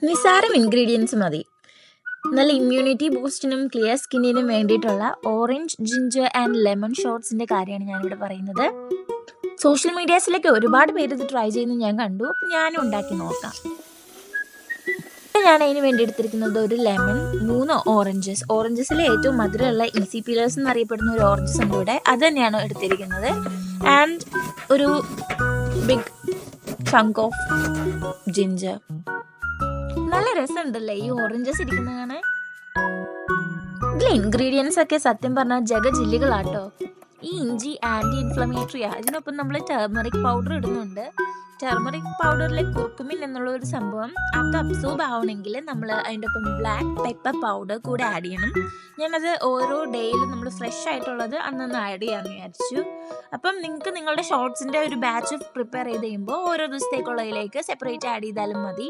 നിസാരം ingredients മതി. നല്ല immunity ബൂസ്റ്റിനും clear സ്കിന്നിനും വേണ്ടിയിട്ടുള്ള ഓറഞ്ച്, ജിഞ്ചർ ആൻഡ് ലെമൺ ഷോട്ട്സിൻ്റെ കാര്യമാണ് ഞാനിവിടെ പറയുന്നത്. സോഷ്യൽ മീഡിയാസിലൊക്കെ ഒരുപാട് പേര് ഇത് ട്രൈ ചെയ്യുന്നത് ഞാൻ കണ്ടു. അപ്പം ഞാനും ഉണ്ടാക്കി നോക്കാം. ഞാൻ അതിന് വേണ്ടി എടുത്തിരിക്കുന്നത് ഒരു ലെമൺ, 3 ഓറഞ്ചസിലെ ഏറ്റവും മധുരമുള്ള ഈസി പീലേഴ്സ് എന്നറിയപ്പെടുന്ന ഒരു ഓറഞ്ചസ് ഉണ്ട് ഇവിടെ, അത് തന്നെയാണ് എടുത്തിരിക്കുന്നത്. ആൻഡ് ഒരു ബിഗ് ചങ്ക് ഓഫ് ജിഞ്ചർ. നല്ല രസമുണ്ടല്ലേ ഈ ഓറഞ്ചസ് ഇരിക്കുന്നതാണ്. ഇതിലെ ഇൻഗ്രീഡിയൻസ് ഒക്കെ സത്യം പറഞ്ഞാൽ ജഗജില്ലികളാട്ടോ. ഈ ഇഞ്ചി ആൻറ്റി ഇൻഫ്ലമേറ്ററിയാ. ഇതിനൊപ്പം നമ്മൾ ടർമറിക് പൗഡർ ഇടുന്നുണ്ട്. ടർമറിക് പൗഡറിലെ കുർക്കുമിൻ എന്നുള്ള ഒരു സംഭവം അത് അബ്സോർബ് ആവണമെങ്കിൽ നമ്മൾ അതിൻ്റെ ഒപ്പം ബ്ലാക്ക് പെപ്പർ പൗഡർ കൂടെ ആഡ് ചെയ്യണം. ഞാനത് ഓരോ ഡേയിലും നമ്മൾ ഫ്രഷ് ആയിട്ടുള്ളത് അന്നൊന്ന് ആഡ് ചെയ്യാമെന്ന് വിചാരിച്ചു. അപ്പം നിങ്ങൾക്ക് നിങ്ങളുടെ ഷോർട്സിൻ്റെ ഒരു ബാച്ച് പ്രിപ്പയർ ചെയ്ത് കഴിയുമ്പോൾ ഓരോ ദിവസത്തേക്കുള്ളതിലേക്ക് സെപ്പറേറ്റ് ആഡ് ചെയ്താലും മതി.